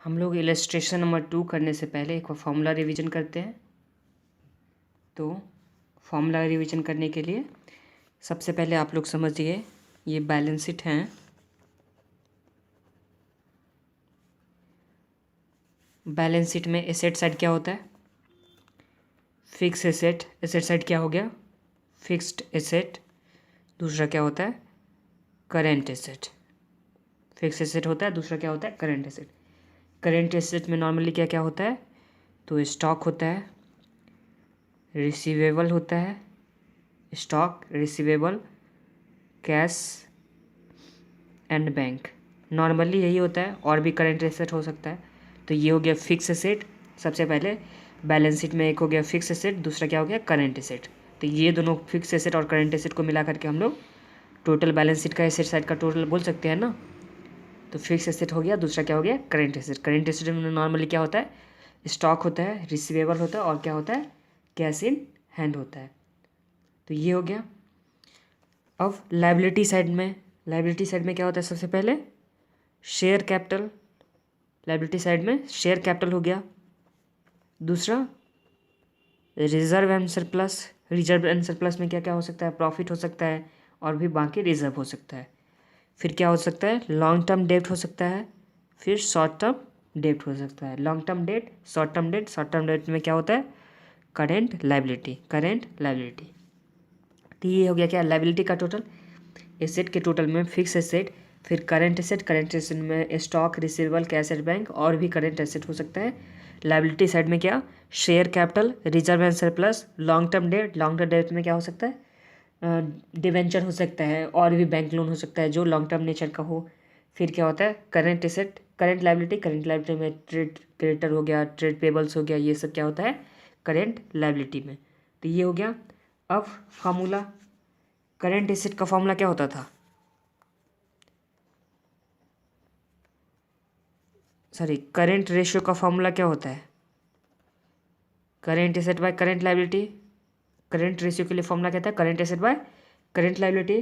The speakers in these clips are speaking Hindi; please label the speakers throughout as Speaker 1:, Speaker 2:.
Speaker 1: हम लोग इलस्ट्रेशन नंबर 2 करने से पहले एक फॉर्मूला रिवीजन करते हैं। तो फॉर्मूला रिवीजन करने के लिए सबसे पहले आप लोग समझिए, ये बैलेंस शीट हैं। बैलेंस शीट में एसेट साइड क्या होता है? Fix asset. एसेट साइड क्या हो गया? Fixed asset. दूसरा क्या होता है? Current asset. फिक्स एसेट होता है, दूसरा क्या होता है? Current asset. करेंट एसेट में नॉर्मली क्या क्या होता है? तो स्टॉक होता है, रिसीवेबल होता है, stock, receivable, cash and bank. Normally यही होता है, और भी करेंट एसेट हो सकता है। तो ये हो गया फिक्स एसेट। सबसे पहले बैलेंस शीट में एक हो गया फिक्स एसेट, दूसरा क्या हो गया? Current asset. तो ये दोनों फिक्स एसेट और करेंट एसेट को मिला करके हम लोग टोटल बैलेंस शीट का एसेट साइड का टोटल बोल सकते हैं ना। तो फिक्स एसेट हो गया, दूसरा क्या हो गया? Current asset. करेंट एसेट में नॉर्मली क्या होता है? स्टॉक होता है, रिसीवेबल होता है, और क्या होता है? कैश इन हैंड होता है। तो ये हो गया। अब लाइबिलिटी साइड में क्या होता है? सबसे पहले शेयर कैपिटल। लाइबिलिटी साइड में शेयर कैपिटल हो गया। दूसरा reserve and surplus. Reserve and surplus में क्या क्या हो सकता है? प्रॉफिट हो सकता है, और भी बाकी रिजर्व हो सकता है। फिर क्या हो सकता है? लॉन्ग टर्म डेब्ट हो सकता है, फिर शॉर्ट टर्म डेब्ट हो सकता है। Long term debt, short term debt. Short term debt में क्या होता है? Current liability. तो ये हो गया क्या? लाइबिलिटी का टोटल। एसेट के टोटल में फिक्स एसेट, फिर करेंट एसेट में stock, receivable, cash at bank, और भी करेंट एसेट हो सकता है। लाइबिलिटी साइड में क्या? Share capital, reserve and surplus, long term debt में क्या हो सकता है? डिवेंचर हो सकता है, और भी बैंक लोन हो सकता है जो लॉन्ग टर्म नेचर का हो। फिर क्या होता है? करेंट एसेट, करेंट लाइबिलिटी में ट्रेड क्रेडिटर हो गया, ट्रेड पेबल्स हो गया, ये सब क्या होता है? करेंट लाइबिलिटी में। तो ये हो गया। अब फार्मूला, करेंट एसेट का फार्मूला क्या होता था? करेंट रेशियो का फार्मूला क्या होता है? Current asset by current liability. Current ratio के लिए फार्मूला क्या था? Current asset by current liability.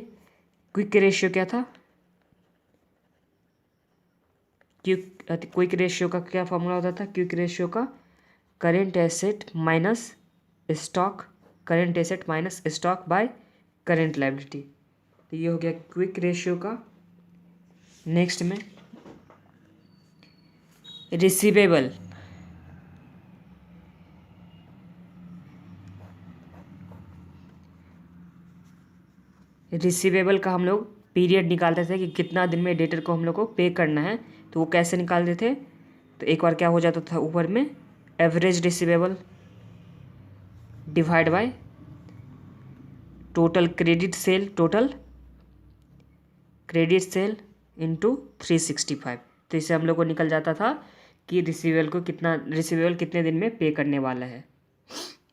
Speaker 1: Quick ratio क्या था? क्विक रेशियो का क्या फार्मूला होता था? क्विक रेशियो का current asset minus stock, current asset minus stock by current liability. तो ये हो गया क्विक रेशियो का। नेक्स्ट में रिसीवेबल। रिसीवेबल का हम लोग पीरियड निकालते थे कि कितना दिन में डेटर को हम लोग को पे करना है। तो वो कैसे निकालते थे? तो एक बार क्या हो जाता था, ऊपर में average receivable divide by total credit sale into 365। तो इससे हम लोग को निकल जाता था कि रिसीवेबल कितने दिन में पे करने वाला है।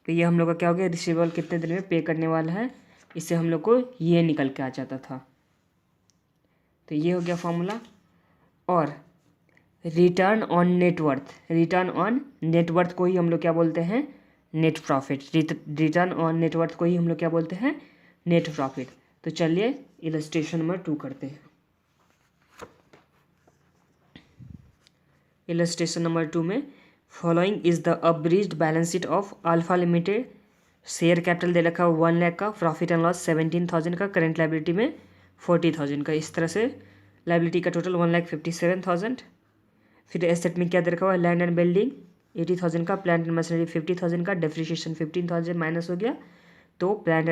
Speaker 1: तो ये हम लोग का क्या हो गया? रिसीवेबल कितने दिन में पे करने वाला है, इससे हम लोग को ये निकल के आ जाता था। तो ये हो गया फॉर्मूला। और रिटर्न ऑन नेटवर्थ को ही हम लोग क्या बोलते हैं? Net profit. Return on net worth को ही हम लोग क्या बोलते हैं? Net profit. तो चलिए इलस्ट्रेशन नंबर 2 करते हैं। इलस्ट्रेशन नंबर 2 में following is the abridged balance sheet of alpha limited. Share capital दे रखा 1 लाख का, प्रॉफिट एंड लॉस 17,000 का, करेंट लाइबिलिटी में 40,000 का। इस तरह से लाइबिलिटी का टोटल 1,57,000। फिर एसेट में क्या दे रखा हुआ है? लैंड एंड बिल्डिंग 80,000 का, प्लांट एंड मशीनरी 50,000 का, डेप्रिसिएशन 15,000 माइनस हो गया। तो प्लांट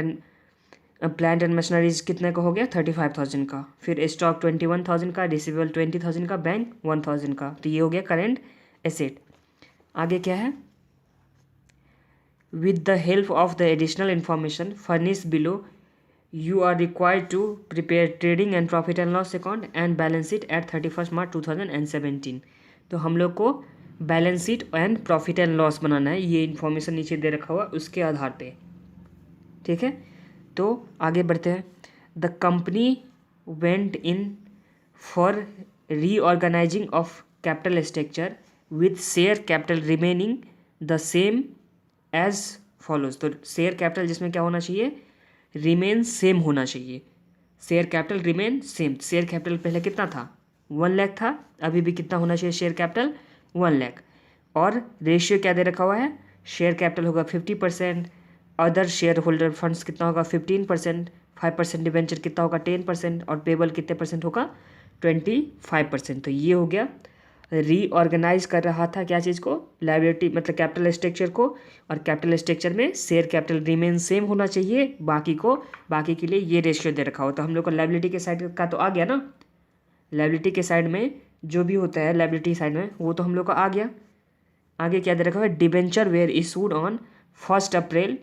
Speaker 1: एंड मशीनरीज कितने का हो गया? 35,000 का। फिर स्टॉक 21,000 का, रिसीवेबल 20,000 का, बैंक 1,000 का। तो ये हो गया करेंट एसेट। आगे क्या है? With the help of the additional information furnish below you are required to prepare trading and profit and loss account and balance sheet at 31st March 2017। तो हम लोग को balance sheet and profit and loss बनाना है। ये इन्फॉर्मेशन नीचे दे रखा हुआ उसके आधार पे, ठीक है। तो आगे बढ़ते हैं। The company went in for reorganising of capital structure with share capital remaining the same as follows. तो शेयर कैपिटल जिसमें क्या होना चाहिए? रिमेन सेम होना चाहिए। Share capital remain same. Share capital पहले कितना था? 1 लाख था। अभी भी कितना होना चाहिए शेयर कैपिटल? 1,00,000। और रेशियो क्या दे रखा हुआ है, शेयर कैपिटल होगा 50%, अदर शेयर होल्डर फंड्स कितना होगा 15%, 5% डिबेंचर कितना होगा 10%, और पेबल कितने परसेंट होगा 25%। तो ये हो गया रीऑर्गेनाइज कर रहा था क्या चीज़ को, लायबिलिटी मतलब कैपिटल स्ट्रक्चर को, और कैपिटल स्ट्रक्चर में शेयर कैपिटल रिमेन सेम होना चाहिए, बाकी के लिए ये रेशियो दे रखा हो। तो हम लोग को लायबिलिटी के साइड का तो आ गया ना, लायबिलिटी के साइड में जो भी होता है लायबिलिटी साइड में वो तो हम लोग का आ गया। आगे क्या दे रखा है, debenture were issued on 1 April,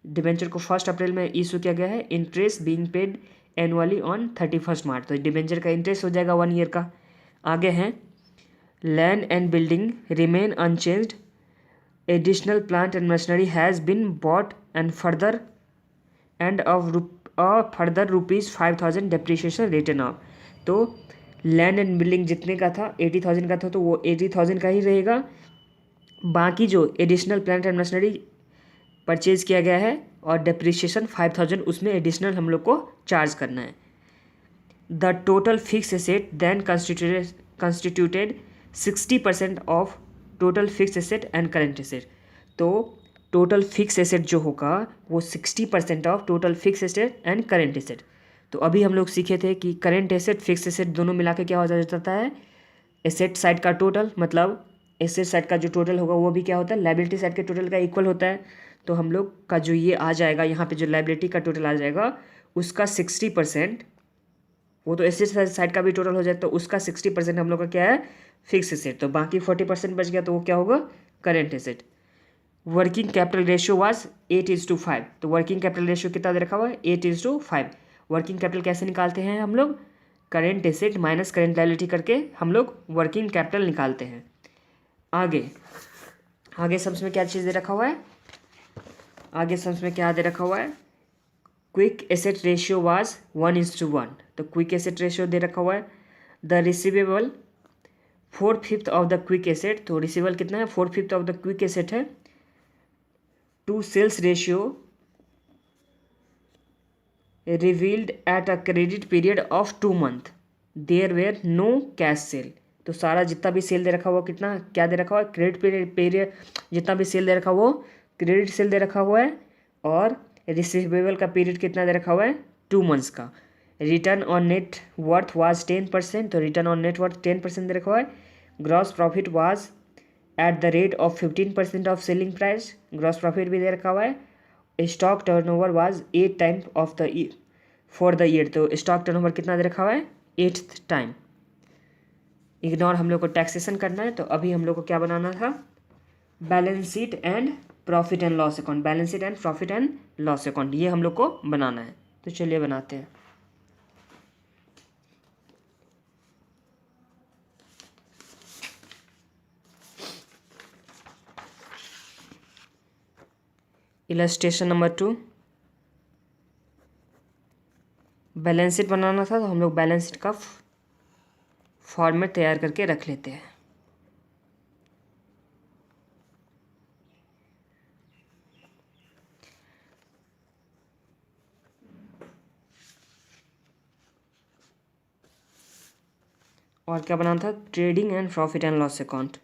Speaker 1: debenture को 1 अप्रैल में इशू किया गया है, interest being paid annually on 31 March. तो डिबेंचर का इंटरेस्ट हो जाएगा 1 ईयर का। आगे हैं land and building remain unchanged, additional plant and machinery has been bought and further ₹5,000 depreciation written off. तो लैंड एंड बिल्डिंग जितने का था 80,000 का था तो वो 80,000 का ही रहेगा। बाकी जो additional plant and machinery purchase किया गया है और डेप्रिसिएशन 5,000 उसमें एडिशनल हम लोग को चार्ज करना है। The total fixed asset then constituted 60% of total fixed asset and current asset. तो टोटल फिक्स एसेट जो होगा वो 60% of total fixed asset and current asset. तो अभी हम लोग सीखे थे कि करेंट एसेट फिक्स एसेट दोनों मिला के क्या हो जाता है, एसेट साइड का टोटल, मतलब एसेट साइड का जो टोटल होगा वो भी क्या होता है, लायबिलिटी साइड के टोटल का इक्वल होता है। तो हम लोग का जो ये आ जाएगा यहाँ पे जो लायबिलिटी का टोटल आ जाएगा उसका 60%, वो तो एसेट साइड का भी टोटल हो जाए तो उसका 60% हम लोग का क्या है, फिक्स एसेट। तो बाकी 40% बच गया तो वो क्या होगा, current asset. Working capital ratio was 8:5। तो वर्किंग कैपिटल रेशियो कितना दे रखा हुआ है, 8:5। वर्किंग कैपिटल कैसे निकालते हैं हम लोग, current asset minus current liability करके हम लोग वर्किंग कैपिटल निकालते हैं। आगे सम्स में क्या चीज़ दे रखा हुआ है, आगे सम्स में क्या दे रखा हुआ है, क्विक एसेट रेशियो वाज 1:1। तो क्विक एसेट रेशियो दे रखा हुआ है। The receivable 4/5 of the quick asset, तो रिसीवेबल कितना है, 4/5 ऑफ द क्विक एसेट है। To sales ratio revealed at a credit period of 2 month, there were no cash sale. तो सारा जितना भी सेल दे रखा हुआ कितना क्या दे रखा हुआ है, क्रेडिट पीरियड जितना भी सेल दे रखा हुआ क्रेडिट सेल दे रखा हुआ है, और रिसीवेबल का पीरियड कितना दे रखा हुआ है, 2 मंथ्स का। Return on net worth was 10%, तो रिटर्न ऑन नेट वर्थ 10% दे रखा हुआ है। Gross profit was at the rate of 15% of selling price, gross profit भी दे रखा हुआ है। Stock turnover was 8 time of the for the year, तो स्टॉक टर्नओवर कितना दे रखा हुआ है, 8th टाइम। इग्नोर हम लोग को टैक्सेशन करना है, तो अभी हम लोग को क्या बनाना था, balance sheet and profit and loss account, balance sheet and profit and loss account ये हम लोग को बनाना है। तो चलिए बनाते हैं। इलस्ट्रेशन नंबर 2, बैलेंस शीट बनाना था तो हम लोग बैलेंस शीट का फॉर्मेट तैयार करके रख लेते हैं। और क्या बनाना था, trading and profit and loss account.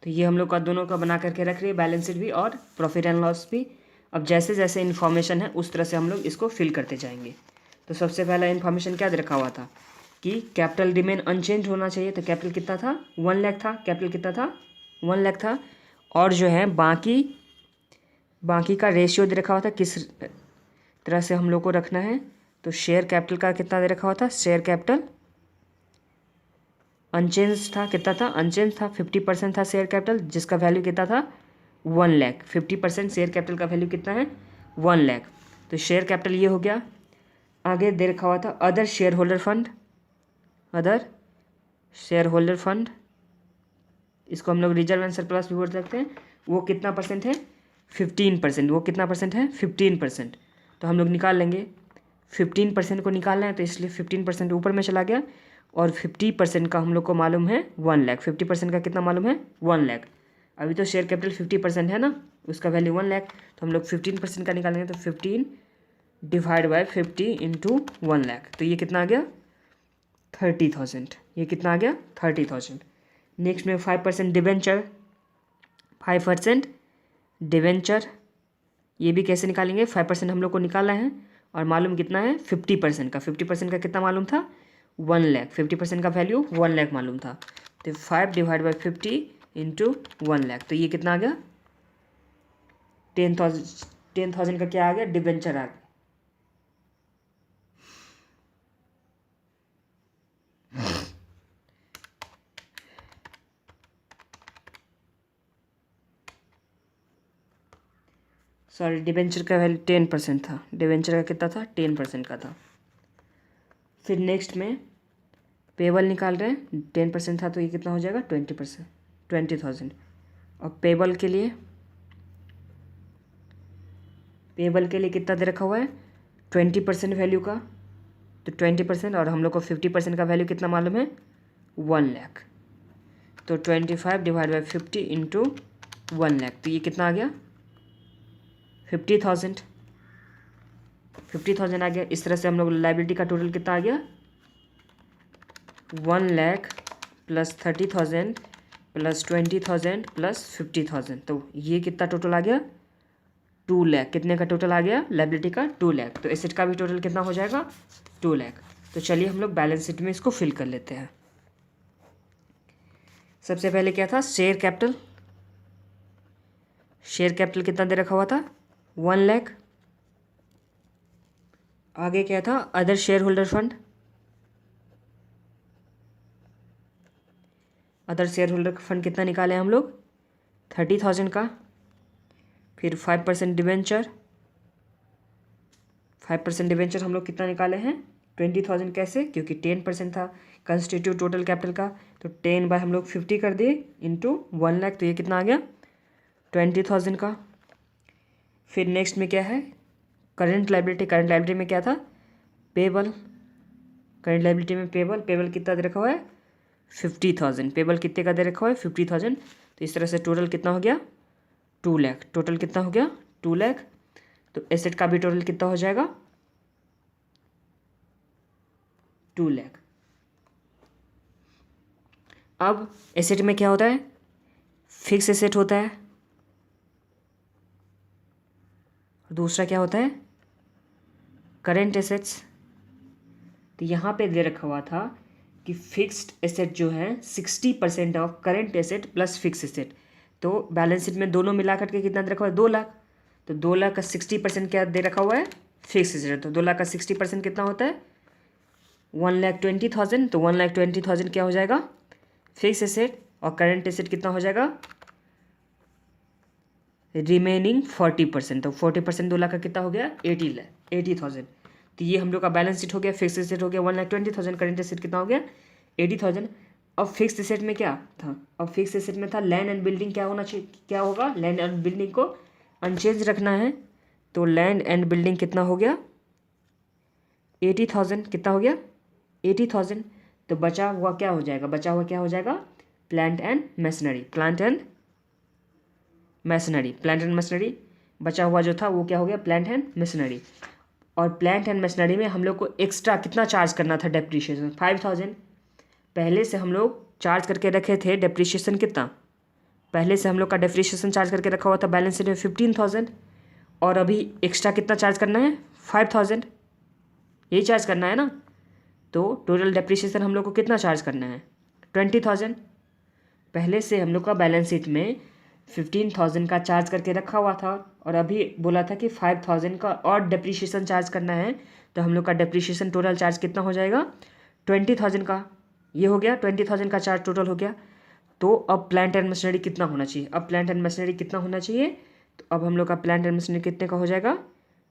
Speaker 1: तो ये हम लोग का दोनों का बना करके रख रहे हैं, बैलेंस शीट भी और प्रॉफिट एंड लॉस भी। अब जैसे जैसे इन्फॉर्मेशन है उस तरह से हम लोग इसको फिल करते जाएंगे। तो सबसे पहला इन्फॉर्मेशन क्या दे रखा हुआ था कि कैपिटल रिमेन अनचेंज होना चाहिए, तो कैपिटल कितना था, 1,00,000 था, कैपिटल कितना था, 1,00,000 था। और जो है बाकी का रेशियो दे रखा हुआ था किस तरह से हम लोग को रखना है। तो शेयर कैपिटल का कितना दे रखा हुआ था, शेयर कैपिटल अनचेंज था, कितना था, अनचेंज था, 50% था शेयर कैपिटल, जिसका वैल्यू कितना था, 1,00,000। 50% शेयर कैपिटल का वैल्यू कितना है, 1,00,000। तो शेयर कैपिटल ये हो गया। आगे दे रखा हुआ था other share holder fund, other share holder fund, इसको हम लोग रिजर्व एंड सरप्लस भी बोल सकते हैं। वो कितना परसेंट है, 15%। वो कितना परसेंट है, 15%। तो हम लोग निकाल लेंगे, 15% को निकालना है तो इसलिए 15% ऊपर में चला गया और 50% का हम लोग को मालूम है 1,00,000। 50% का कितना मालूम है 1,00,000। अभी तो शेयर कैपिटल 50% है ना, उसका वैल्यू 1,00,000, तो हम लोग 15% का निकालेंगे तो 15 डिवाइड बाय 50 इंटू 1,00,000, तो ये कितना आ गया 30,000। ये कितना आ गया 30,000। नेक्स्ट में 5% डिवेंचर, 5% डिवेंचर, ये भी कैसे निकालेंगे, 5% हम लोग को निकालना है और मालूम कितना है 50% का। 50% का कितना मालूम था 1,00,000, 50% का वैल्यू 1,00,000 मालूम था, तो 5 डिवाइड बाई 50 इंटू 1,00,000, तो ये कितना आ गया 10,000। 10,000 का क्या आ गया डिवेंचर आ गया। सॉरी, डिवेंचर का वैल्यू 10% था, डिवेंचर का कितना था 10% का था। फिर नेक्स्ट में पेबल निकाल रहे हैं, 10% था तो ये कितना हो जाएगा 20%, 20,000। और पेबल के लिए कितना दे रखा हुआ है 20% वैल्यू का, तो 20%, और हम लोग को 50% का वैल्यू कितना मालूम है 1,00,000, तो 25 डिवाइड बाई 50 इंटू 1,00,000, तो ये कितना आ गया 50,000। 50,000 आ गया। इस तरह से हम लोग लाइबिलिटी का टोटल कितना आ गया 1,00,000 प्लस 30,000 प्लस 20,000 प्लस 50,000, तो ये कितना टोटल आ गया 2,00,000। कितने का टोटल आ गया लाइबिलिटी का 2,00,000। तो एसेट का भी टोटल कितना हो जाएगा 2,00,000। तो चलिए हम लोग बैलेंस शीट में इसको फिल कर लेते हैं। सबसे पहले क्या था शेयर कैपिटल, शेयर कैपिटल कितना दे रखा हुआ था 1,00,000। आगे क्या था other share holder fund, other share holder fund कितना निकाले हम लोग 30,000 का। फिर 5% डिवेंचर, 5% डिवेंचर हम लोग कितना निकाले हैं 20,000। कैसे, क्योंकि 10% था कंस्टिट्यूट टोटल कैपिटल का, तो 10 बाय हम लोग 50 कर दिए इंटू 1,00,000, तो ये कितना आ गया 20,000 का। फिर नेक्स्ट में क्या है करंट लाइबिलिटी, करंट लाइबिलिटी में क्या था पेबल, करंट लाइबिलिटी में पेबल, पेबल कितना दे रखा हुआ है 50,000, पेबल कितने का दे रखा हुआ है 50,000। तो इस तरह से टोटल कितना हो गया 2,00,000, टोटल कितना हो गया 2,00,000। तो एसेट का भी टोटल कितना हो जाएगा 2,00,000। अब एसेट में क्या होता है फिक्स एसेट होता है, दूसरा क्या होता है करेंट एसेट्स। तो यहाँ पे दे रखा हुआ था कि फिक्स्ड एसेट जो है 60% of current asset plus fix asset, तो बैलेंस शीट में दोनों मिलाकर के कितना दे रखा हुआ है 2,00,000। तो 2,00,000 का 60% क्या दे रखा हुआ है फिक्स एसेट, तो 2,00,000 का 60% कितना होता है 1,20,000। तो 1,20,000 क्या हो जाएगा फिक्स एसेट, और करेंट एसेट कितना हो जाएगा रिमेनिंग 40%, तो 40% 2,00,000 का कितना हो गया 80,000। तो ये हम लोग का बैलेंस शीट हो गया, फिक्स एसेट हो गया 1,20,000, करेंट एसेट कितना हो गया 80,000। अब फिक्स एसेट में क्या था, अब फिक्स एसेट में था लैंड एंड बिल्डिंग, क्या होना चाहिए, क्या होगा लैंड एंड बिल्डिंग को अनचेंज रखना है, तो लैंड एंड बिल्डिंग कितना हो गया 80,000, कितना हो गया 80,000। तो बचा हुआ क्या हो जाएगा, बचा हुआ क्या हो जाएगा plant and machinery, plant and machinery, plant and machinery बचा हुआ जो था वो क्या हो गया प्लांट एंड मशीनरी। और प्लांट एंड मशीनरी में हम लोग को एक्स्ट्रा कितना चार्ज करना था डेप्रिशिएशन 5,000। पहले से हम लोग चार्ज करके रखे थे डेप्रिशिएशन कितना, पहले से हम लोग का डेप्रिशिएशन चार्ज करके रखा हुआ था बैलेंस शीट में 15,000, और अभी एक्स्ट्रा कितना चार्ज करना है 5,000, यही चार्ज करना है ना। तो टोटल डेप्रिशिएशन हम लोग को कितना चार्ज करना है 20,000। पहले से हम लोग का बैलेंस शीट में 15,000 का चार्ज करके रखा हुआ था, और अभी बोला था कि 5,000 का और डेप्रिशिएशन चार्ज करना है, तो हम लोग का डेप्रिशिएशन टोटल चार्ज कितना हो जाएगा 20,000 का। ये हो गया 20,000 का चार्ज टोटल हो गया। तो अब प्लांट एंड मशीनरी कितना होना चाहिए, अब प्लांट एंड मशीनरी कितना होना चाहिए, तो अब हम लोग का प्लांट एंड मशीनरी कितने का हो जाएगा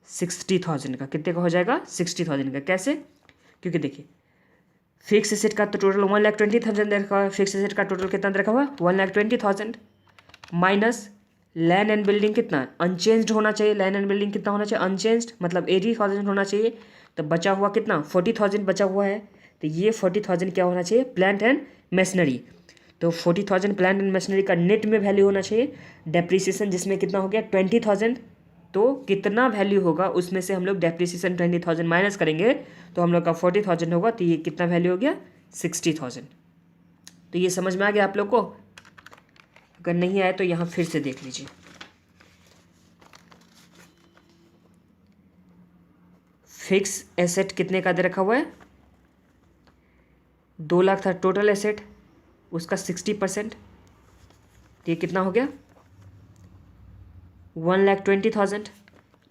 Speaker 1: 60,000 का, कितने का हो जाएगा 60,000 का। कैसे, क्योंकि देखिए फिक्स एसेट का तो टोटल 1,20,000 रखा हुआ है, फिक्स एसेट का टोटल कितना रखा हुआ 1,20,000 माइनस लैंड एंड बिल्डिंग कितना अनचेंज्ड होना चाहिए, लैंड एंड बिल्डिंग कितना होना चाहिए अनचेंज्ड, मतलब 80,000 होना चाहिए। तो बचा हुआ कितना 40,000 बचा हुआ है, तो ये 40,000 क्या होना चाहिए, प्लांट एंड मशीनरी। तो 40,000 प्लांट एंड मशीनरी का नेट में वैल्यू होना चाहिए। डेप्रिसिएशन जिसमें कितना हो गया 20,000, तो कितना वैल्यू होगा उसमें से हम लोग डेप्रिसिएशन 20,000 माइनस करेंगे तो हम लोग का 40,000 होगा। तो ये कितना वैल्यू हो गया 60,000। तो ये समझ में आ गया आप लोग को? अगर नहीं आया तो यहाँ फिर से देख लीजिए। फिक्स एसेट कितने का दे रखा हुआ है, 2 लाख था टोटल एसेट, उसका 60%, ये कितना हो गया 1,20,000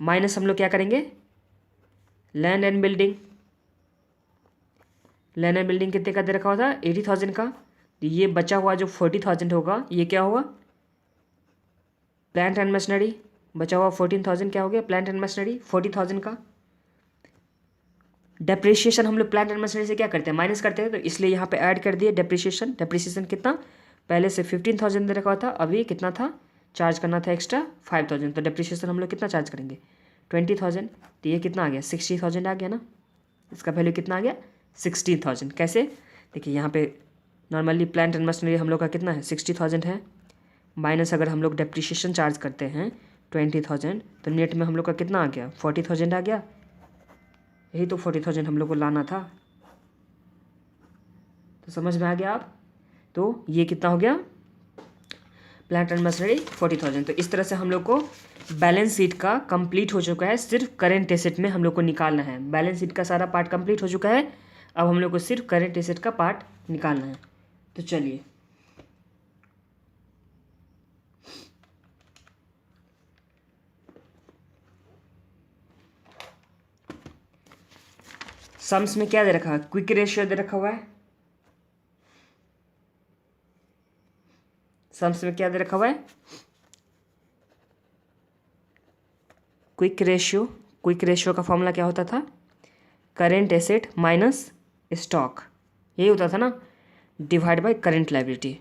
Speaker 1: माइनस हम लोग क्या करेंगे land and building. Land and building कितने का दे रखा हुआ था 80,000 का। तो ये बचा हुआ जो 40,000 होगा ये क्या होगा प्लांट एंड मशीनरी। बचा हुआ 14,000 क्या हो गया प्लांट एंड मशीनरी 40,000 का। डेप्रिसिएशन हम लोग प्लांट एंड मशीनरी से क्या करते हैं माइनस करते हैं, तो इसलिए यहाँ पे ऐड कर दिए डेप्रिसिएशन। डेप्रिसिएशन कितना पहले से 15,000 दे रखा हुआ था, अभी कितना था चार्ज करना था एक्स्ट्रा 5,000। तो डेप्रिसिएशन हम लोग कितना चार्ज करेंगे 20,000। तो ये कितना आ गया 60,000 आ गया ना, इसका वैल्यू कितना आ गया 60,000। कैसे देखिए यहाँ पे नॉर्मली प्लांट एंड मशीनरी हम लोग का कितना है 60,000 है, माइनस अगर हम लोग डेप्रिसिएशन चार्ज करते हैं 20,000 तो नेट में हम लोग का कितना आ गया 40,000 आ गया। यही तो 40,000 हम लोग को लाना था। तो समझ में आ गया आप? तो ये कितना हो गया प्लांट एंड मशीनरी 40,000। तो इस तरह से हम लोग को बैलेंस शीट का कंप्लीट हो चुका है, सिर्फ करेंट एसेट में हम लोग को निकालना है। बैलेंस शीट का सारा पार्ट कंप्लीट हो चुका है, अब हम लोग को सिर्फ करेंट एसेट का पार्ट निकालना है। तो चलिए सम्स में क्या दे रखा है क्विक रेशियो दे रखा हुआ है। सम्स में क्या दे रखा हुआ है क्विक रेशियो। क्विक रेशियो का फॉर्मूला क्या होता था करेंट एसेट माइनस स्टॉक, यही होता था ना, डिवाइड बाय करेंट लायबिलिटी।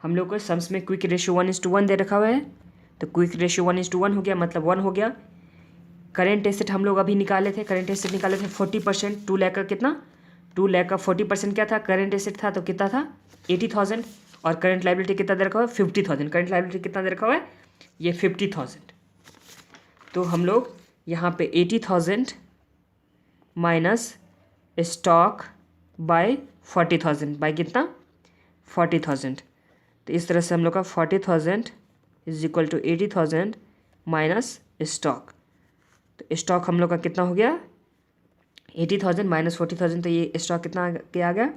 Speaker 1: हम लोग को सम्स में क्विक रेशियो 1:1 दे रखा हुआ है, तो क्विक रेशियो 1:1 हो गया, मतलब 1 हो गया। करेंट एसेट हम लोग अभी निकाले थे, करेंट एसेट निकाले थे 40%, 2 लाख का कितना 2 लाख का 40% क्या था करेंट एसेट था, तो कितना था 80,000। और करंट लायबिलिटी कितना दे रखा हुआ है 50,000। करंट लायबिलिटी कितना दे रखा हुआ है ये 50,000। तो हम लोग यहाँ पे 80,000 माइनस स्टॉक बाय 40,000 बाय कितना 40,000। तो इस तरह से हम लोग का 40,000 is equal to 80,000 minus stock. तो स्टॉक हम लोग का कितना हो गया 80,000 माइनस 40,000, तो ये स्टॉक कितना आ गया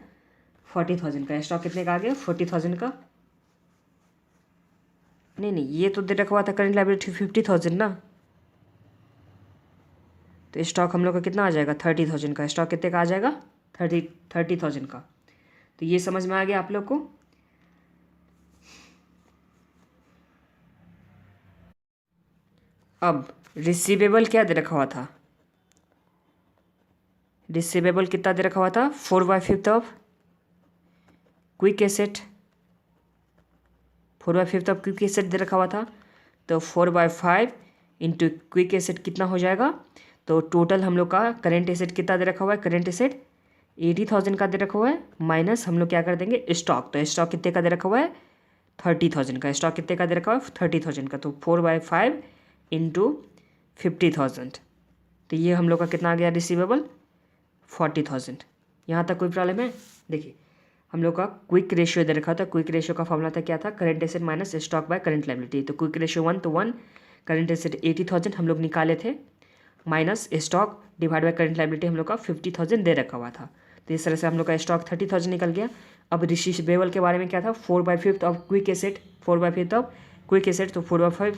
Speaker 1: 40,000 का। स्टॉक कितने का आ गया 40,000 का। नहीं ये तो दे रखा हुआ था करंट लायबिलिटी 50,000 ना, तो स्टॉक हम लोग का कितना आ जाएगा 30,000 का। स्टॉक कितने का आ जाएगा 30,000 का। तो ये समझ में आ गया आप लोग को? अब रिसीवेबल क्या दे रखा हुआ था, रिसीवेबल कितना दे रखा हुआ था 4/5 of quick asset. 4/5 of quick asset दे रखा हुआ था, तो 4/5 इंटू क्विक एसेट कितना हो जाएगा। तो टोटल हम लोग का करेंट एसेट कितना दे रखा हुआ है करेंट एसेट 80,000 का दे रखा हुआ है, माइनस हम लोग क्या कर देंगे स्टॉक। तो स्टॉक कितने का दे रखा हुआ है 30,000 का। स्टॉक कितने का दे रखा हुआ है 30,000 का। तो 4/5 इंटू 50,000, तो ये हम लोग का कितना आ गया रिसीवेबल 40,000। यहाँ तक कोई प्रॉब्लम है? देखिए हम लोग का क्विक रेशियो दे रखा था, क्विक रेशियो का फॉर्मूला था क्या था current asset minus stock by current liability. तो क्विक रेशियो 1 तो 1, करेंट एसेट 80,000 हम लोग निकाले थे, minus stock divide by current liability हम लोग का 50,000 दे रखा हुआ था। तो इस तरह से हम लोग का स्टॉक 30,000 निकल गया। अब रिसीवेबल के बारे में क्या था 4/5 of quick asset, 4/5 of quick asset. तो 4/5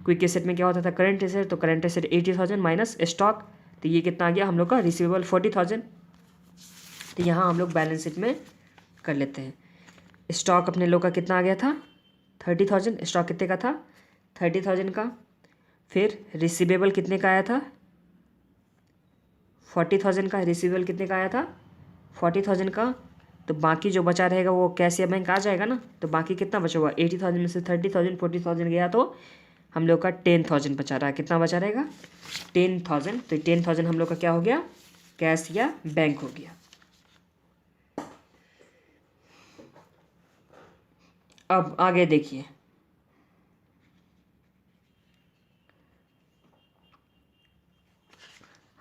Speaker 1: क्विक एसेट में क्या होता था करेंट एसेट, तो करेंट एसेट 80,000 माइनस स्टॉक, तो ये कितना आ गया हम लोग का रिसीवेबल 40,000। तो यहाँ हम लोग बैलेंस शीट में कर लेते हैं। स्टॉक अपने लोग का कितना आ गया था 30,000, स्टॉक कितने का था 30,000 का। फिर रिसीवेबल कितने का आया था 40,000 का। रिसीवेबल कितने का आया था 40,000 का। तो बाकी जो बचा रहेगा वो कैश या बैंक आ जाएगा ना, तो बाकी कितना बचा हुआ 80,000 में से 30,000 40,000 गया, तो हम लोग का 10,000 बचा रहा है। कितना बचा रहेगा 10,000। तो 10,000 हम लोग का क्या हो गया कैश या बैंक हो गया। अब आगे देखिए,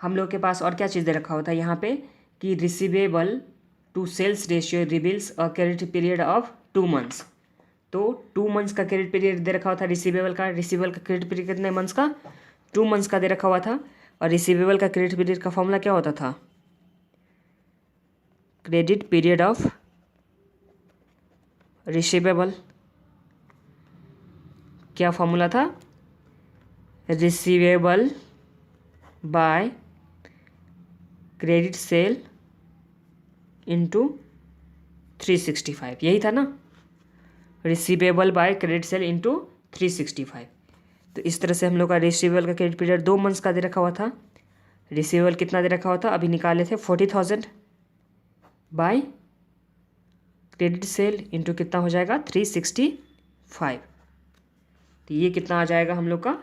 Speaker 1: हम लोग के पास और क्या चीज़ दे रखा होता है यहाँ पे कि receivable to sales ratio reveals a credit period of 2 months. तो 2 मंथ्स का क्रेडिट पीरियड दे रखा हुआ था रिसीवेबल का क्रेडिट पीरियड कितने मंथ्स का, 2 मंथ्स का दे रखा हुआ था। और रिसीवेबल का क्रेडिट पीरियड का फॉर्मूला क्या होता था, क्रेडिट पीरियड ऑफ रिसीवेबल, क्या फॉर्मूला था, receivable by credit sale into 365, यही था ना, receivable by credit sale into 365। तो इस तरह से हम लोग का रिसीवेबल का क्रेडिट पीरियड 2 मंथ्स का दे रखा हुआ था। रिसीवेबल कितना दे रखा हुआ था, अभी निकाले थे 40,000 बाय क्रेडिट सेल इंटू कितना हो जाएगा 365। तो ये कितना आ जाएगा हम लोग का,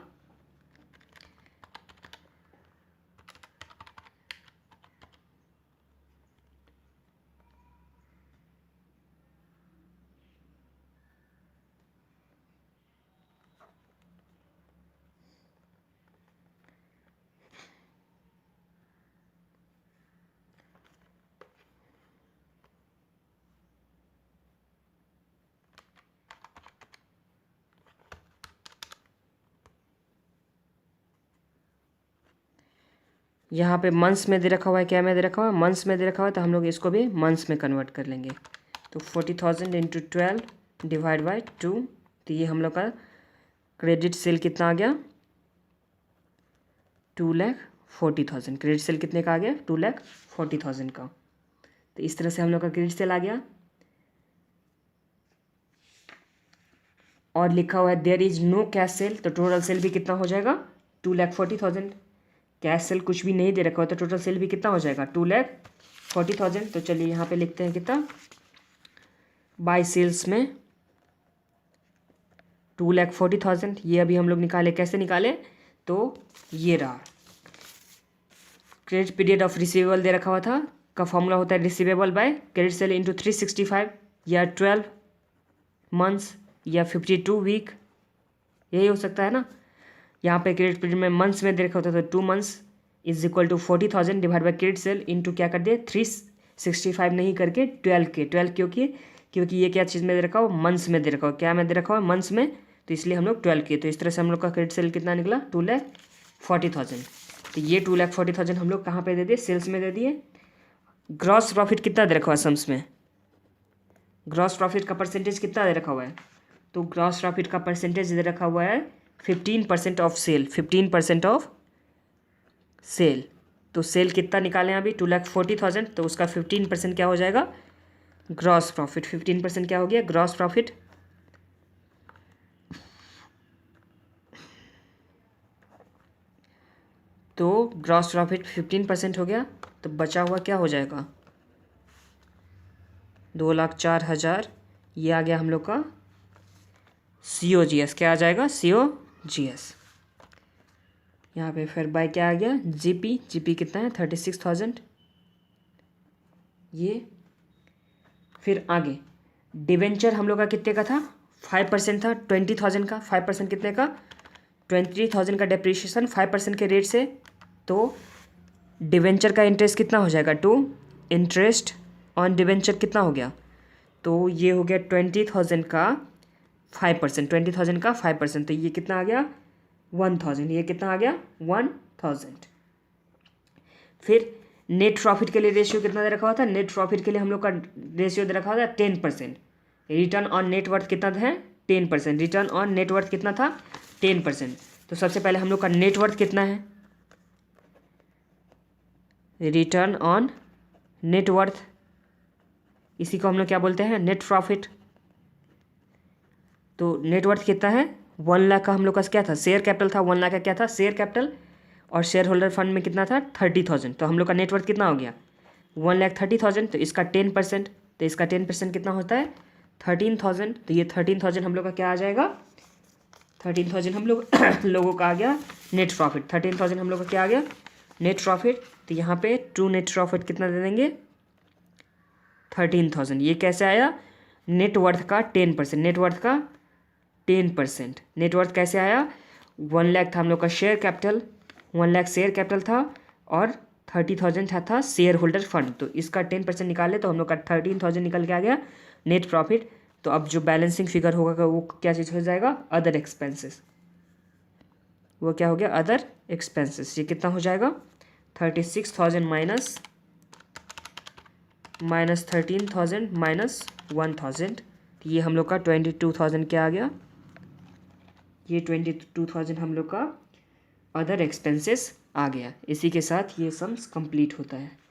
Speaker 1: यहाँ पे मंथ्स में दे रखा हुआ है, क्या में दे रखा हुआ है, मंथ्स में दे रखा हुआ है, तो हम लोग इसको भी मंथ्स में कन्वर्ट कर लेंगे। तो 40,000 इंटू 12 डिवाइड बाई 2, तो ये हम लोग का क्रेडिट सेल कितना आ गया, 2,40,000। क्रेडिट सेल कितने का आ गया, 2,40,000 का। तो इस तरह से हम लोग का क्रेडिट सेल आ गया। और लिखा हुआ है there is no cash sale, तो टोटल सेल भी कितना हो जाएगा, 2,40,000। कैश सेल कुछ भी नहीं दे रखा हो तो टोटल सेल भी कितना हो जाएगा, 2,40,000। तो चलिए यहाँ पे लिखते हैं कितना, बाय सेल्स में 2,40,000, ये अभी हम लोग निकाले, कैसे निकाले, तो ये रहा क्रेडिट पीरियड ऑफ रिसीवेबल दे रखा हुआ था, का फॉर्मूला होता है receivable by credit sale into 365, या 12 मंथ्स या 52 वीक, यही हो सकता है ना। यहाँ पे क्रेडिट पीरियड में मंथ्स में दे रखा होता था 2 months is equal to 40,000 divide by credit sale into क्या कर दिए 365 नहीं करके 12 के 12, क्योंकि ये क्या चीज़ में दे रखा हो, मंथ्स में दे रखा हो, क्या में दे रखा हो, मंथ्स में, तो इसलिए हम लोग 12 के। तो इस तरह से हम लोग का क्रेडिट सेल कितना निकला, 2,40,000। तो ये 2,40,000 हम लोग कहाँ पे दे दिए, सेल्स में दे दिए। ग्रॉस प्रॉफिट कितना दे रखा हुआ है सम्स में, ग्रॉस प्रॉफिट का परसेंटेज कितना दे रखा हुआ है, तो ग्रॉस प्रॉफिट का परसेंटेज दे रखा हुआ है 15% ऑफ सेल, 15% ऑफ सेल। तो सेल कितना निकालें अभी, 2,40,000, तो उसका 15% क्या हो जाएगा, ग्रॉस प्रॉफिट। 15% क्या हो गया, ग्रॉस प्रॉफिट। तो ग्रॉस प्रॉफिट 15% हो गया, तो बचा हुआ क्या हो जाएगा, 2,04,000। ये आ गया हम लोग का COGS, क्या आ जाएगा, COGS। यहाँ पे फिर बाय क्या आ गया, GP कितना है 36,000। ये फिर आगे डिवेंचर हम लोग का कितने का था, 5% था, 20,000 का, 5% कितने का, 20,000 का डेप्रिसिएशन 5% के रेट से। तो डिवेंचर का इंटरेस्ट कितना हो जाएगा, इंटरेस्ट ऑन डिवेंचर कितना हो गया, तो ये हो गया 20,000 का 5%, 20,000 का 5%, तो ये कितना आ गया 1,000, ये कितना आ गया 1,000। फिर नेट प्रॉफिट के लिए रेशियो कितना दे रखा हुआ था, नेट प्रॉफिट के लिए हम लोग का रेशियो दे रखा हुआ था 10%। रिटर्न ऑन नेटवर्थ कितना है, 10%। रिटर्न ऑन नेटवर्थ कितना था, 10%। तो सबसे पहले हम लोग का नेटवर्थ कितना है, रिटर्न ऑन नेटवर्थ, इसी को हम लोग क्या बोलते हैं, नेट प्रॉफिट। तो नेटवर्थ कितना है, 1 लाख का हम लोग का क्या था, शेयर कैपिटल था, 1 लाख का क्या था, शेयर कैपिटल, और शेयर होल्डर फंड में कितना था 30,000। तो हम लोग का नेटवर्थ कितना हो गया 1,30,000। तो इसका 10%, तो इसका 10% कितना होता है 13,000। तो ये 13,000 हम लोग का क्या आ जाएगा, 13,000 हम लोग लोगों का आ गया नेट प्रॉफिट। 13,000 हम लोग का क्या आ गया, नेट प्रॉफिट। तो यहाँ पे ट्रू नेट प्रॉफिट कितना दे देंगे 13,000। ये कैसे आया, नेटवर्थ का 10%, नेटवर्थ का 10%। नेटवर्थ कैसे आया? 1 लाख था हम लोग का share capital, 1 lakh share capital था और 30,000 था शेयर होल्डर फंड। तो इसका 10% निकाले तो हम लोग का 13,000 निकल के आ गया नेट प्रॉफिट। तो अब जो बैलेंसिंग फिगर होगा वो क्या चीज़ हो जाएगा? Other expenses. वो क्या हो गया? Other expenses. ये कितना हो जाएगा? 36,000 माइनस 13,000 माइनस 1,000। ये हम लोग का 22,000 क्या आ गया? ये 22,000 हम लोग का अदर एक्सपेंसेस आ गया। इसी के साथ ये सम्स कंप्लीट होता है।